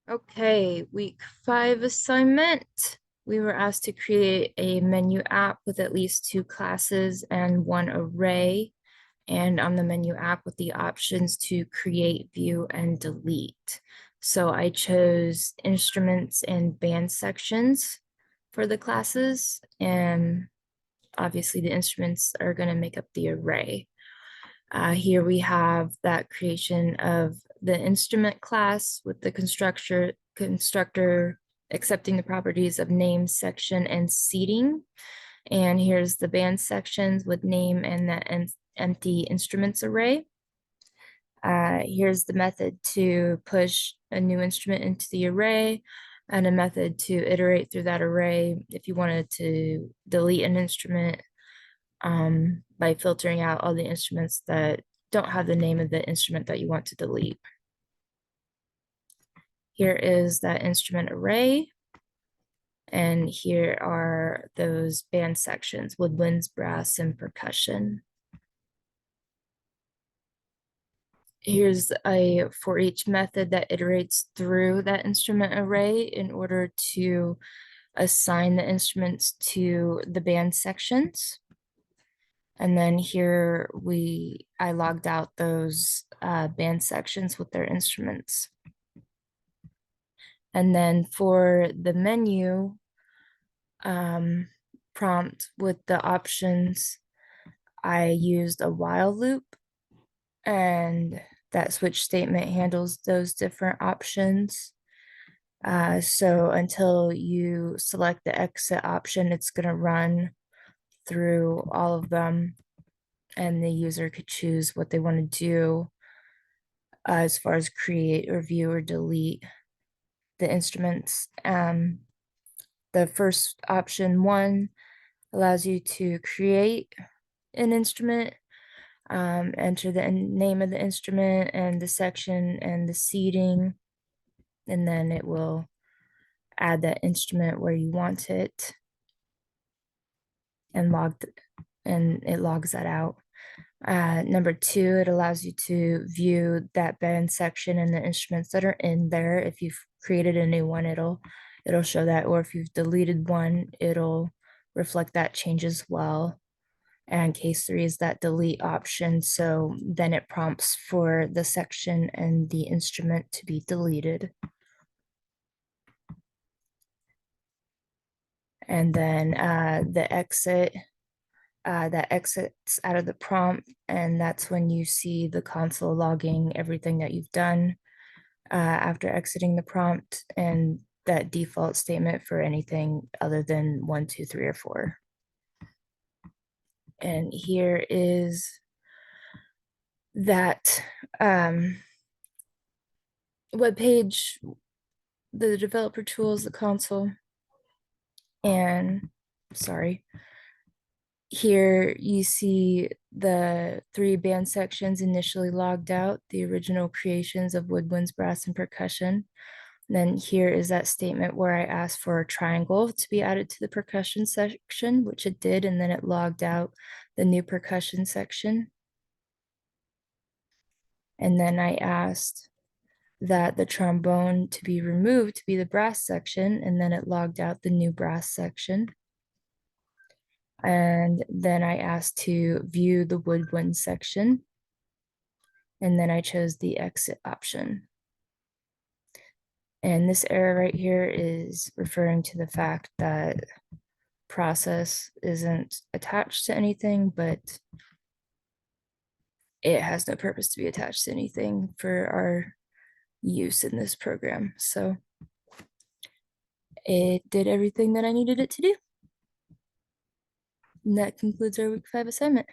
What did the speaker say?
Okay, week 5 assignment. We were asked to create a menu app with at least 2 classes and 1 array. And on the menu app with the options to create, view, and delete. So I chose instruments and band sections for the classes. And obviously the instruments are going to make up the array. Here we have that creation of the instrument class with the constructor accepting the properties of name, section, and seating. And here's the band sections with name and the empty instruments array. Here's the method to push a new instrument into the array and a method to iterate through that array if you wanted to delete an instrument by filtering out all the instruments that don't have the name of the instrument that you want to delete. Here is that instrument array. And here are those band sections: woodwinds, brass, and percussion. Here's a for each method that iterates through that instrument array in order to assign the instruments to the band sections. And then here I logged out those band sections with their instruments. And then for the menu prompt with the options, I used a while loop, and that switch statement handles those different options. So until you select the exit option, it's going to run through all of them, and the user could choose what they want to do as far as create or view or delete the instruments. The first option 1 allows you to create an instrument, enter the name of the instrument and the section and the seating, and then it will add that instrument where you want it and it logs that out. Number 2, it allows you to view that band section and the instruments that are in there. If you've created a new one, it'll show that, or if you've deleted one, it'll reflect that change as well. And case 3 is that delete option. So then it prompts for the section and the instrument to be deleted. And then the exit, that exits out of the prompt, and that's when you see the console logging everything that you've done after exiting the prompt, and that default statement for anything other than 1, 2, 3, or 4. And here is that web page, the developer tools, the console, and sorry. Here you see the 3 band sections initially logged out, the original creations of woodwinds, brass, and percussion. And then here is that statement where I asked for a triangle to be added to the percussion section, which it did, and then it logged out the new percussion section. And then I asked that the trombone to be removed to be the brass section, and then it logged out the new brass section. And then I asked to view the woodwind section, and then I chose the exit option. And this error right here is referring to the fact that process isn't attached to anything, but it has no purpose to be attached to anything for our use in this program. So it did everything that I needed it to do. And that concludes our week 5 assignment.